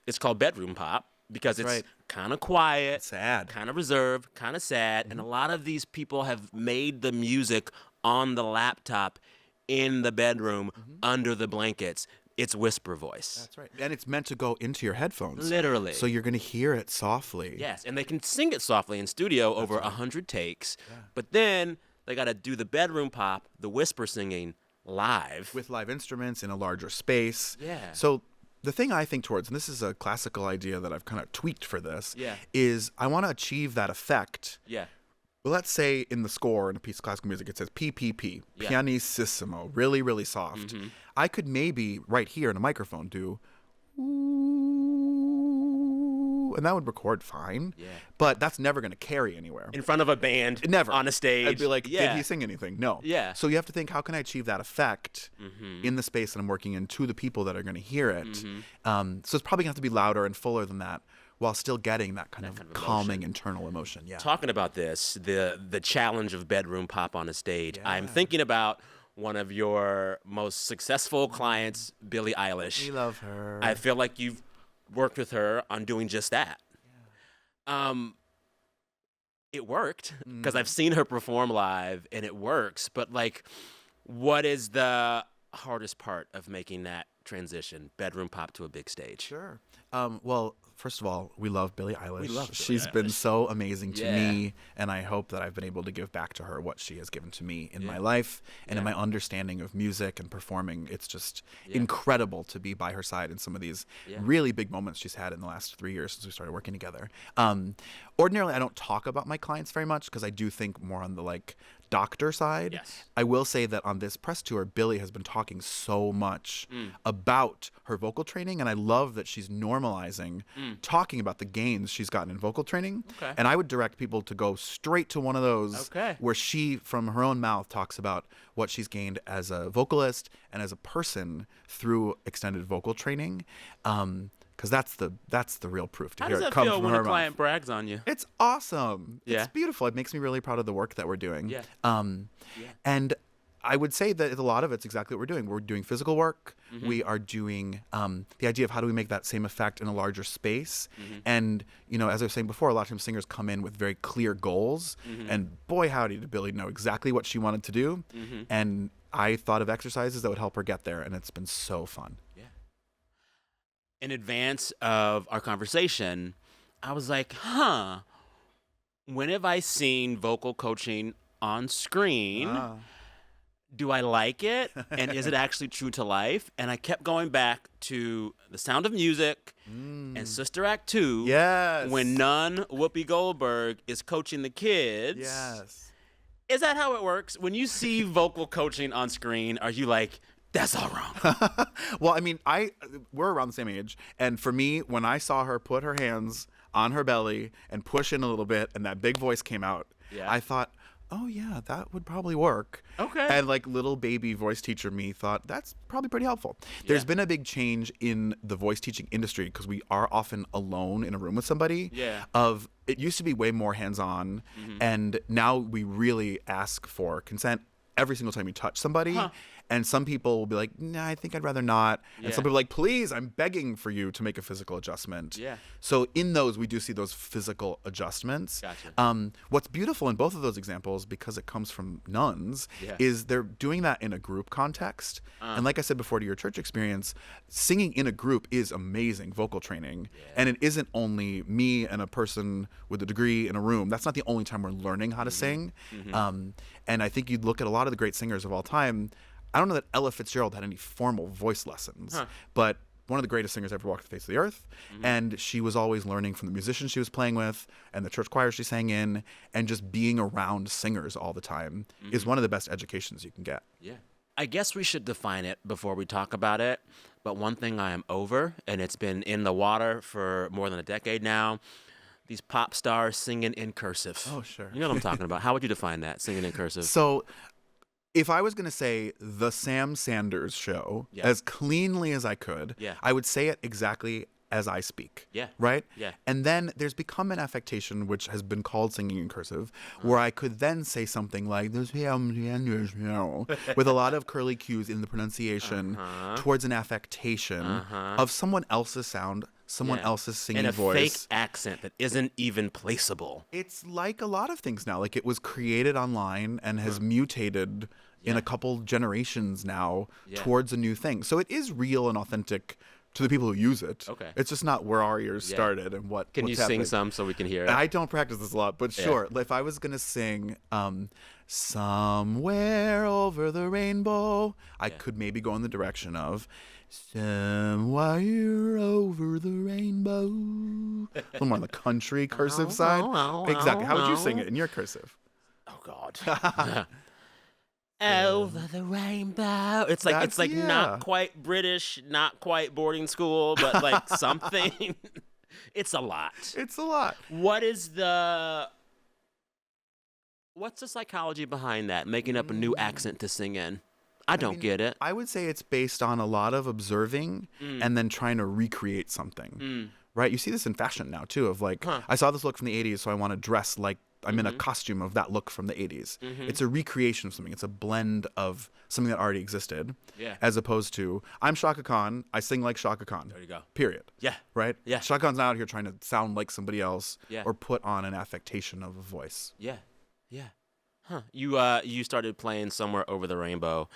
it's called bedroom pop. Because it's kind of quiet, sad, kind of reserved, kind of sad. And a lot of these people have made the music on the laptop in the bedroom under the blankets. It's whisper voice. That's right. And it's meant to go into your headphones. Literally. So you're going to hear it softly. Yes. And they can sing it softly in studio over 100 takes. Yeah. But then they got to do the bedroom pop, the whisper singing live. With live instruments in a larger space. Yeah. So the thing I think towards, and this is a classical idea that I've kind of tweaked for this, is I want to achieve that effect. Yeah. Well, let's say in the score in a piece of classical music, it says PPP, pianissimo, really, really soft. I could maybe right here in a microphone do ooh, and that would record fine. Yeah. But that's never going to carry anywhere. In front of a band, never on a stage. I'd be like, did he sing anything? No. Yeah. So you have to think, how can I achieve that effect in the space that I'm working in to the people that are going to hear it? So it's probably going to have to be louder and fuller than that, while still getting that kind of calming internal emotion. Yeah. Talking about this, the challenge of bedroom pop on a stage, I'm thinking about one of your most successful clients, Billie Eilish. We love her. I feel like you've worked with her on doing just that. Yeah. It worked because I've seen her perform live and it works. But like, what is the hardest part of making that transition, bedroom pop to a big stage? Sure. Well, first of all, we love Billie Eilish. She's been so amazing to me, and I hope that I've been able to give back to her what she has given to me in my life and in my understanding of music and performing. It's just incredible to be by her side in some of these really big moments she's had in the last 3 years since we started working together. Ordinarily, I don't talk about my clients very much because I do think more on the doctor side. Yes. I will say that on this press tour, Billie has been talking so much about her vocal training, and I love that she's normalizing talking about the gains she's gotten in vocal training. Okay. And I would direct people to go straight to one of those where she, from her own mouth, talks about what she's gained as a vocalist and as a person through extended vocal training. Because that's the real proof to hear it come from her mouth. How does that feel when a client brags on you? It's awesome. Yeah. It's beautiful. It makes me really proud of the work that we're doing. Yeah. And I would say that a lot of it's exactly what we're doing. We're doing physical work. We are doing the idea of how do we make that same effect in a larger space. And, as I was saying before, a lot of times singers come in with very clear goals. And boy, howdy, did Billie know exactly what she wanted to do. And I thought of exercises that would help her get there. And it's been so fun. In advance of our conversation, I was like, when have I seen vocal coaching on screen? do I like it? And is it actually true to life? And I kept going back to The Sound of Music and Sister Act 2. Yes. When nun Whoopi Goldberg is coaching the kids. Yes. Is that how it works? When you see vocal coaching on screen, are you like, that's all wrong? Well, I mean, we're around the same age. And for me, when I saw her put her hands on her belly and push in a little bit and that big voice came out, I thought, oh, yeah, that would probably work. Okay. And like little baby voice teacher me thought that's probably pretty helpful. There's been a big change in the voice teaching industry because we are often alone in a room with somebody. Yeah. It used to be way more hands-on, and now we really ask for consent every single time you touch somebody. And some people will be like, nah, I think I'd rather not. And some people are like, please, I'm begging for you to make a physical adjustment. Yeah. So in those, we do see those physical adjustments. Gotcha. What's beautiful in both of those examples, because it comes from nuns, is they're doing that in a group context. And like I said before, to your church experience, singing in a group is amazing vocal training. And it isn't only me and a person with a degree in a room. That's not the only time we're learning how to sing. And I think you'd look at a lot of the great singers of all time. I don't know that Ella Fitzgerald had any formal voice lessons, but one of the greatest singers ever walked the face of the earth. And she was always learning from the musicians she was playing with and the church choir she sang in, and just being around singers all the time is one of the best educations you can get. Yeah. I guess we should define it before we talk about it. But one thing I am over, and it's been in the water for more than a decade now, these pop stars singing in cursive. Oh, sure. You know what I'm talking about. How would you define that, singing in cursive? So if I was going to say the Sam Sanders show as cleanly as I could, I would say it exactly as I speak. Yeah. Right? Yeah. And then there's become an affectation which has been called singing in cursive, where I could then say something like the Sam Sanders show with a lot of curly cues in the pronunciation towards an affectation of someone else's sound, someone else's singing voice. And a fake accent that isn't even placeable. It's like a lot of things now. Like, it was created online and has mutated in a couple generations now towards a new thing. So it is real and authentic to the people who use it. Okay. It's just not where our ears started and what. Can you what's sing happening. some so we can hear it? I don't practice this a lot, but sure. If I was gonna sing "Somewhere Over the Rainbow," I could maybe go in the direction of "Somewhere Over the Rainbow." A little more on the country cursive side. Exactly. How would you sing it in your cursive? Oh God. Over the rainbow. It's like not quite British, not quite boarding school, but like something. It's a lot. It's a lot. What's the psychology behind that? Making up a new accent to sing in. I don't get it. I would say it's based on a lot of observing and then trying to recreate something. Right? You see this in fashion now too, of like, I saw this look from the 80s, so I want to dress like I'm in a costume of that look from the 80s. It's a recreation of something. It's a blend of something that already existed, as opposed to, I'm Shaka Khan, I sing like Shaka Khan. There you go. Period. Yeah. Right? Yeah. Shaka Khan's not out here trying to sound like somebody else or put on an affectation of a voice. Yeah. Yeah. Huh. You started playing Somewhere Over the Rainbow.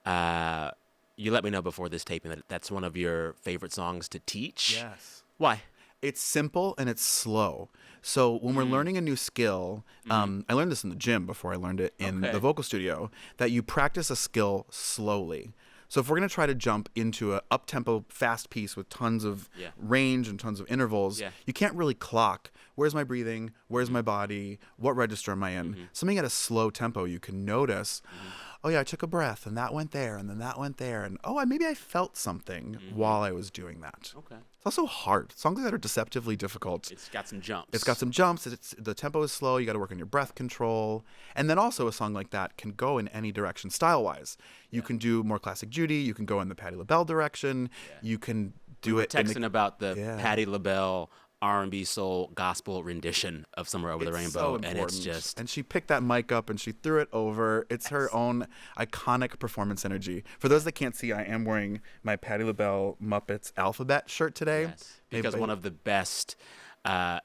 You let me know before this taping that that's one of your favorite songs to teach. Yes. Why? It's simple and it's slow. So when we're learning a new skill, I learned this in the gym before I learned it in the vocal studio, that you practice a skill slowly. So if we're going to try to jump into a up-tempo, fast piece with tons of range and tons of intervals, you can't really clock, where's my breathing, where's my body, what register am I in? Something at a slow tempo, you can notice, oh yeah, I took a breath and that went there and then that went there. And maybe I felt something while I was doing that. Okay. It's also hard. Songs that are deceptively difficult. It's got some jumps. The tempo is slow. You got to work on your breath control. And then also a song like that can go in any direction style-wise. You can do more classic Judy. You can go in the Patti LaBelle direction. You can do it. Texting about the Patti LaBelle R&B soul gospel rendition of Somewhere Over the Rainbow, and it's just... And she picked that mic up and she threw it over. It's her own iconic performance energy. For those that can't see, I am wearing my Patti LaBelle Muppets Alphabet shirt today. Yes, because one of the best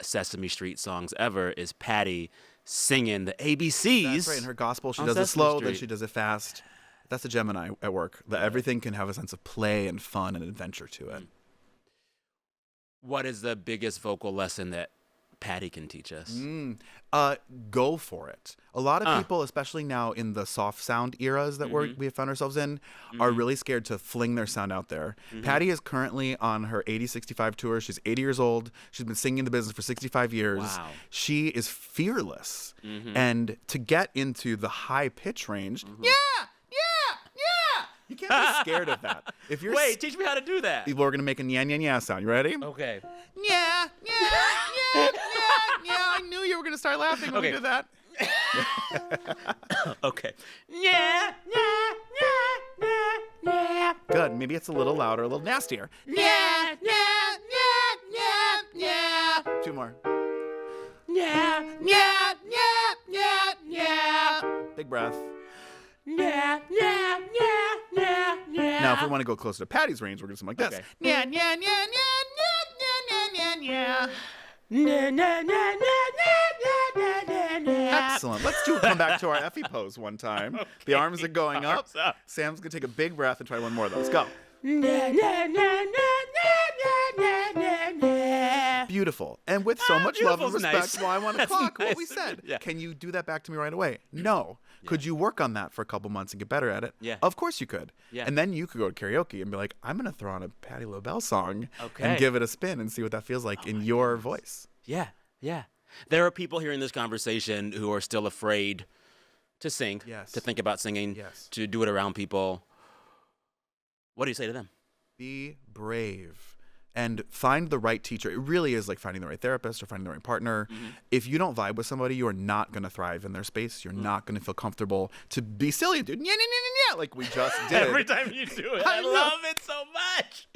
Sesame Street songs ever is Patti singing the ABCs. That's right, in her gospel, she does it slow, then she does it fast. That's a Gemini at work, that everything can have a sense of play and fun and adventure to it. What is the biggest vocal lesson that Patti can teach us? Go for it. A lot of people, especially now in the soft sound eras that we have found ourselves in, are really scared to fling their sound out there. Patti is currently on her 80-65 tour. She's 80 years old. She's been singing in the business for 65 years. Wow. She is fearless. And to get into the high pitch range, you can't be scared of that. If you're Wait, teach me how to do that. we're gonna make a nya nya nya sound. You ready? Okay. Yeah. I knew you were gonna start laughing when we did that. Okay. Yeah. Good. Maybe it's a little louder, a little nastier. Yeah. Two more. Yeah. Big breath. Yeah. Now, if we want to go closer to Patti's range, we're gonna do something like this. Okay. Excellent. Let's come back to our Effie pose one time. Okay. The arms are going up. Sam's gonna take a big breath and try one more of those. Go. Beautiful. And with so much love and respect, nice. well, I want to clock nice. what we said. Yeah. Can you do that back to me right away? No. Yeah. Could you work on that for a couple months and get better at it? Yeah. Of course you could. Yeah. And then you could go to karaoke and be like, I'm going to throw on a Patti LaBelle song Okay. and give it a spin and see what that feels like in your voice. Yeah. There are people hearing this conversation who are still afraid to sing, to think about singing, to do it around people. What do you say to them? Be brave. And find the right teacher. It really is like finding the right therapist or finding the right partner. If you don't vibe with somebody, you are not going to thrive in their space. You're not going to feel comfortable to be silly and do like we just did. Every time you do it, I love it so much.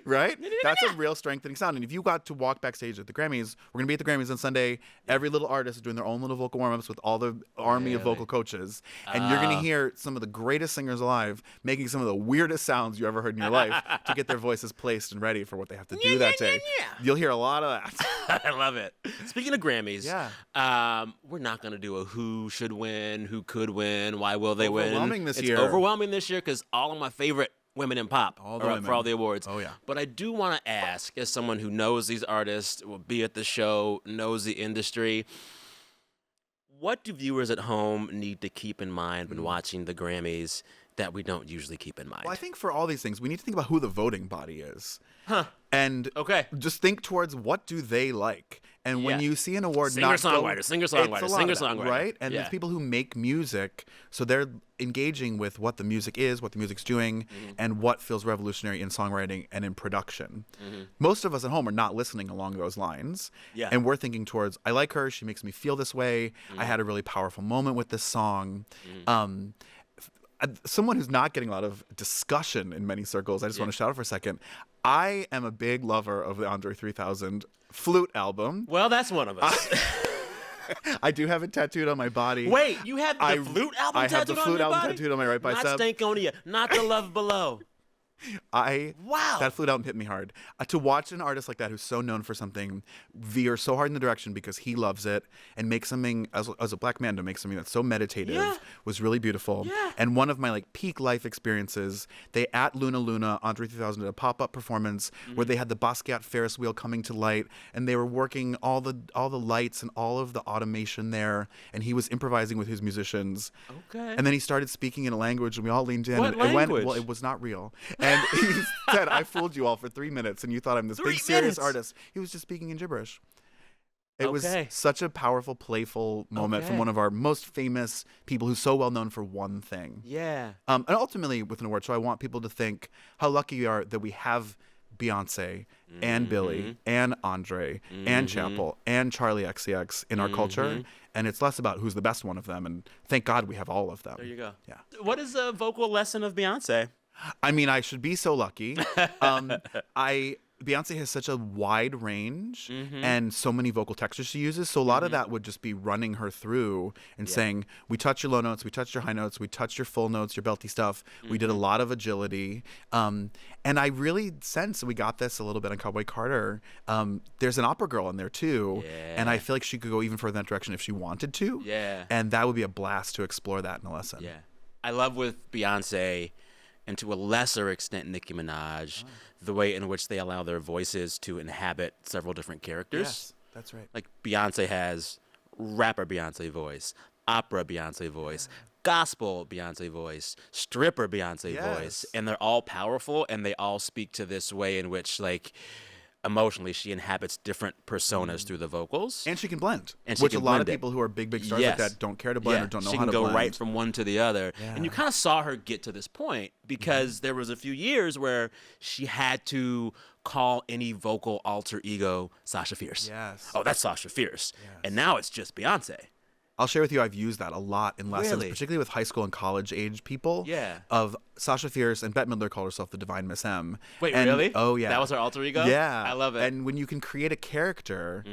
Right? That's a real strengthening sound. And if you got to walk backstage at the Grammys, we're going to be at the Grammys on Sunday. Every little artist is doing their own little vocal warm-ups with all the army of vocal coaches. And you're going to hear some of the greatest singers alive making some of the weirdest sounds you ever heard in your life to get their voices placed and ready for what they have to do that day. You'll hear a lot of that. I love it. Speaking of Grammys, we're not going to do a who should win, who could win, why will they win. Overwhelming this year. It's overwhelming this year because all of my favorite women in pop are up for all the awards. Oh, yeah. But I do want to ask, as someone who knows these artists, will be at the show, knows the industry, what do viewers at home need to keep in mind when watching the Grammys that we don't usually keep in mind? Well, I think for all these things, we need to think about who the voting body is. And just think towards what do they like. And when you see an award singer-songwriter, right? And there's people who make music, so they're engaging with what the music is, what the music's doing, and what feels revolutionary in songwriting and in production. Most of us at home are not listening along those lines. And we're thinking towards, I like her, she makes me feel this way, I had a really powerful moment with this song. Someone who's not getting a lot of discussion in many circles, I just want to shout out for a second. I am a big lover of the Andre 3000 flute album. Well, that's one of us. I do have it tattooed on my body. Wait, you have the flute album tattooed on your body? I have the flute album tattooed on my right bicep. Not Stankonia, not The Love Below. That flute album hit me hard. To watch an artist like that who's so known for something veer so hard in the direction because he loves it and make something, as a black man, to make something that's so meditative was really beautiful. And one of my peak life experiences, they at Luna Luna, Andre 3000 did a pop-up performance where they had the Basquiat Ferris wheel coming to light and they were working all the lights and all of the automation there, and he was improvising with his musicians. And then he started speaking in a language and we all leaned in. What language? Well, it was not real. And he said, I fooled you all for 3 minutes and you thought I'm this big serious artist. He was just speaking in gibberish. It was such a powerful, playful moment from one of our most famous people who's so well known for one thing. And ultimately with an award show, I want people to think how lucky we are that we have Beyonce and Billie and Andre and Seipel and Charlie XCX in our culture. And it's less about who's the best one of them. And thank God we have all of them. There you go. Yeah. What is a vocal lesson of Beyonce? I mean, I should be so lucky. Beyonce has such a wide range and so many vocal textures she uses. So a lot of that would just be running her through and saying, we touch your low notes, we touch your high notes, we touch your full notes, your belty stuff. We did a lot of agility. And I really sense we got this a little bit on Cowboy Carter. There's an opera girl in there too. And I feel like she could go even further in that direction if she wanted to. And that would be a blast to explore that in a lesson. I love with Beyonce, and to a lesser extent Nicki Minaj, the way in which they allow their voices to inhabit several different characters. That's right. Like Beyonce has rapper Beyonce voice, opera Beyonce voice, gospel Beyonce voice, stripper Beyonce voice, and they're all powerful, and they all speak to this way in which, like, emotionally she inhabits different personas through the vocals. And she can blend, and which a lot of people who are big stars like that don't care to blend or don't know how to blend. She can go right from one to the other. Yeah. And you kind of saw her get to this point because there was a few years where she had to call any vocal alter ego Sasha Fierce. Yes. Oh, that's Sasha Fierce. Yes. And now it's just Beyonce. I'll share with you, I've used that a lot in lessons, particularly with high school and college age people. Yeah. Of Sasha Fierce, and Bette Midler called herself the Divine Miss M. Wait, really? Oh, yeah. That was her alter ego? Yeah. I love it. And when you can create a character,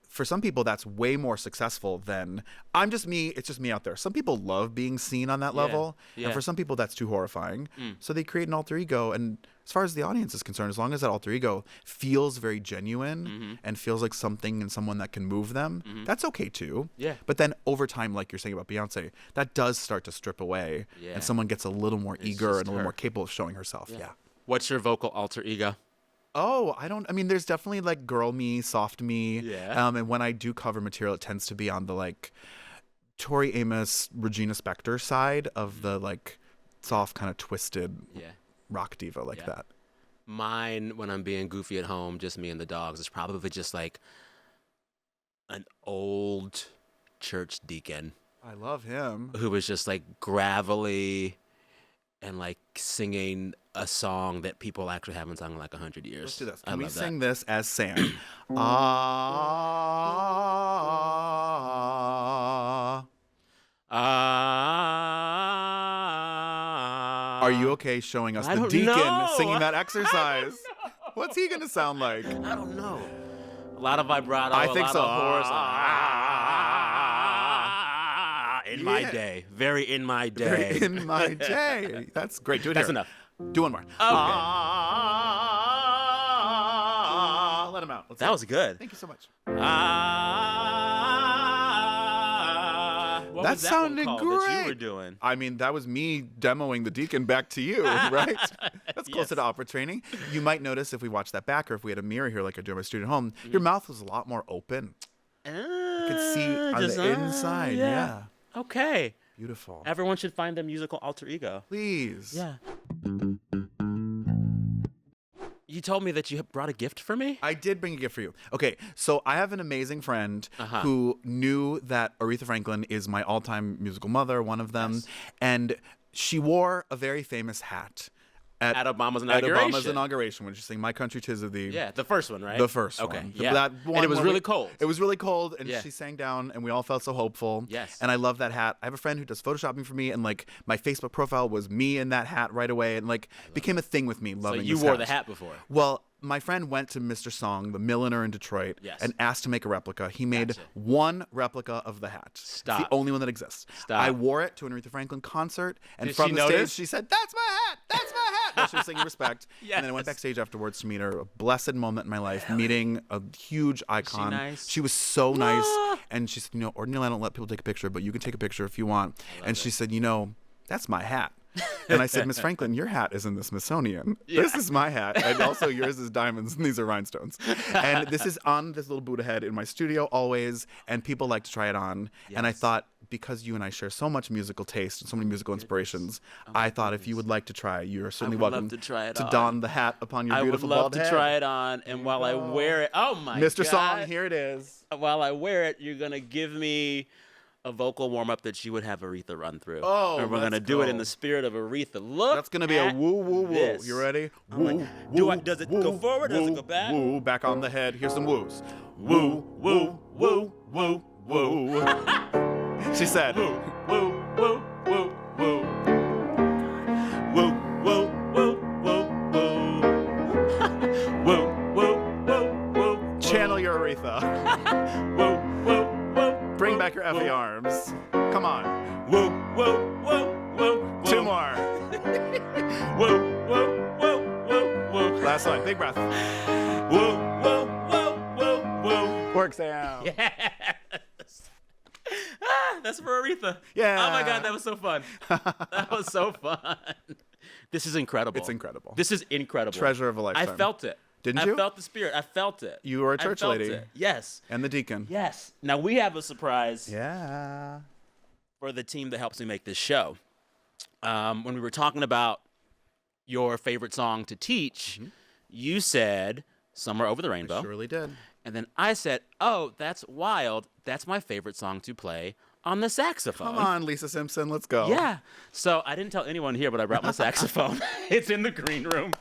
for some people that's way more successful than, I'm just me, it's just me out there. Some people love being seen on that level. Yeah. And for some people that's too horrifying. So they create an alter ego, and as far as the audience is concerned, as long as that alter ego feels very genuine and feels like something and someone that can move them, that's okay too. Yeah. But then over time, like you're saying about Beyonce, that does start to strip away, and someone gets a little more eager and a little more capable of showing herself. Yeah. What's your vocal alter ego? Oh, I mean, there's definitely like girl me, soft me. Yeah. And when I do cover material, it tends to be on the like Tori Amos, Regina Spektor side of the like soft kind of twisted rock diva like that. Mine, when I'm being goofy at home, just me and the dogs, is probably just like an old church deacon. I love him. Who was just like gravelly and like singing a song that people actually haven't sung in like 100 years. Let's do this. Can we sing this as Sam? Ah. Are you okay showing us the deacon singing that exercise? What's he gonna sound like? I don't know. A lot of vibrato. I think so. In my day. Very in my day. Very in my day. That's great. Do it. That's here. enough. Do one more. Okay. Let him out. That was good. Thank you so much. What that was that sounded one great. That you were doing? I mean, that was me demoing the deacon back to you, right? That's closer to opera training. You might notice if we watch that back, or if we had a mirror here like I do in my studio at home, your mouth was a lot more open. You could see on the inside. Yeah. Okay. Beautiful. Everyone should find their musical alter ego. Please. Yeah. You told me that you brought a gift for me? I did bring a gift for you. Okay, so I have an amazing friend who knew that Aretha Franklin is my all-time musical mother, one of them, and she wore a very famous hat. At Obama's inauguration, when she sang "My Country 'Tis of Thee." Yeah, the first one, right? The first one. Okay, yeah. And it was really cold. It was really cold, and she sang down, and we all felt so hopeful. Yes. And I love that hat. I have a friend who does photoshopping for me, and like my Facebook profile was me in that hat right away, and like became a thing with me. Loving. So you wore the hat before? Well, my friend went to Mr. Song, the milliner in Detroit, and asked to make a replica. He made one replica of the hat. Stop. It's the only one that exists. Stop. I wore it to an Aretha Franklin concert, and Did from she the stage notice? she said, "That's my hat! That's my hat!" While she was singing "Respect." Yes. And then I went backstage afterwards to meet her. A blessed moment in my life, meeting a huge icon. Is she nice? She was so nice, and she said, "You know, ordinarily I don't let people take a picture, but you can take a picture if you want." And she said, "You know, that's my hat." And I said, "Miss Franklin, your hat is in the Smithsonian. This is my hat. And also yours is diamonds and these are rhinestones." And this is on this little Buddha head in my studio always. And people like to try it on. And I thought, because you and I share so much musical taste and so many musical inspirations, I thought if you would like to try, you're certainly welcome to don the hat upon your beautiful bald head. I would love to try it on. And while I wear it, oh my God. Mr. Song, here it is. While I wear it, you're going to give me a vocal warm-up that you would have Aretha run through. Oh, and we're going to do it in the spirit of Aretha. Look, that's going to be a woo, woo, woo. This. You ready? Woo, woo, does it go forward? Does it go back? Woo, back on the head. Here's some woos. Woo, woo, woo, woo, woo. She said, woo, woo, woo, woo, woo. Woo, woo, woo, woo, woo. Woo, woo, woo, woo. Channel your Aretha. Woo, woo, woo. Bring back your Effie arms. Come on. Woo, woo, woo, woo. Two more. Woo, woo, woo, woo, woo. Last one. Big breath. Woo, woo, woo, woo, woo. Work, Sam. Yes. That's for Aretha. Yeah. Oh my God, that was so fun. That was so fun. This is incredible. It's incredible. This is incredible. Treasure of a lifetime. I felt it. Didn't you? I felt the spirit. I felt it. You were a church lady. It. Yes. And the deacon. Yes. Now, we have a surprise Yeah. for the team that helps me make this show. When we were talking about your favorite song to teach, you said Somewhere Over the Rainbow. I surely did. And then I said, oh, that's wild. That's my favorite song to play on the saxophone. Come on, Lisa Simpson, let's go. Yeah. So I didn't tell anyone here, but I brought my saxophone. It's in the green room.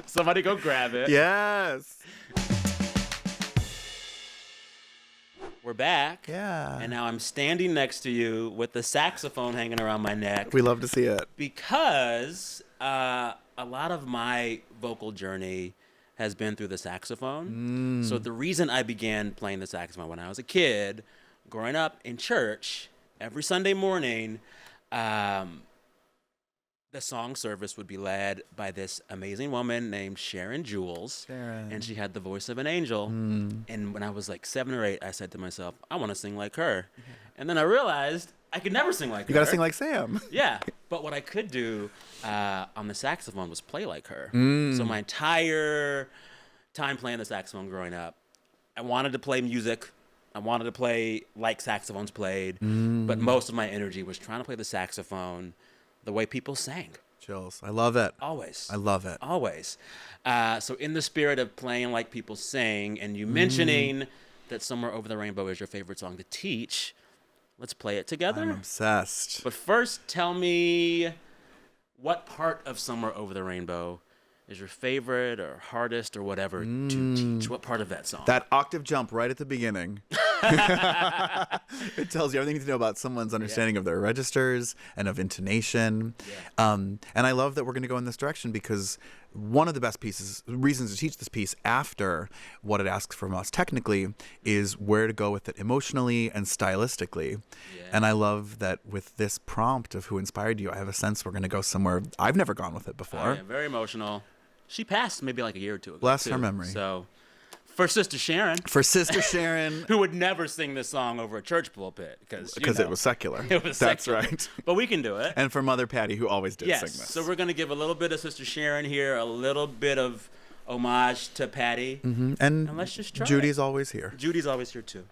Somebody go grab it. Yes. We're back. Yeah. And now I'm standing next to you with the saxophone hanging around my neck. We love to see it. Because a lot of my vocal journey has been through the saxophone. So the reason I began playing the saxophone when I was a kid, growing up in church, every Sunday morning, the song service would be led by this amazing woman named Sharon Jules. And she had the voice of an angel. And when I was like 7 or 8, I said to myself, I want to sing like her. And then I realized I could never sing like her. You got to sing like Sam. Yeah. But what I could do on the saxophone was play like her. So my entire time playing the saxophone growing up, I wanted to play music. I wanted to play like saxophones played. But most of my energy was trying to play the saxophone the way people sang. Chills. I love it. Always. I love it. Always. So in the spirit of playing like people sing and you mentioning that Somewhere Over the Rainbow is your favorite song to teach, let's play it together. I'm obsessed. But first, tell me what part of Somewhere Over the Rainbow is your favorite or hardest or whatever to teach? What part of that song? That octave jump right at the beginning. It tells you everything you need to know about someone's understanding of their registers and of intonation. And I love that we're going to go in this direction because one of the best reasons to teach this piece after what it asks from us technically is where to go with it emotionally and stylistically. And I love that with this prompt of who inspired you, I have a sense we're going to go somewhere I've never gone with it before. Very emotional. She passed maybe like a year or two ago. Bless her memory. So for Sister Sharon. For Sister Sharon. Who would never sing this song over a church pulpit. Because it was secular. It was That's secular. right. But we can do it. And for Mother Patti, who always did sing this. So we're going to give a little bit of Sister Sharon here, a little bit of homage to Patti. And let's just try Judy's always here. Judy's always here, too.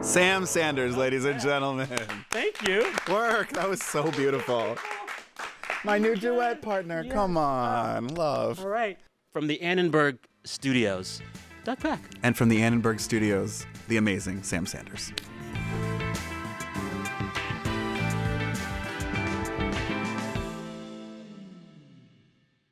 Sam Sanders, ladies and gentlemen. Thank you. Work. That was so beautiful. My new duet partner. Yes. Come on. Love. All right. From the Annenberg Studios, Doug Peck. And from the Annenberg Studios, the amazing Sam Sanders.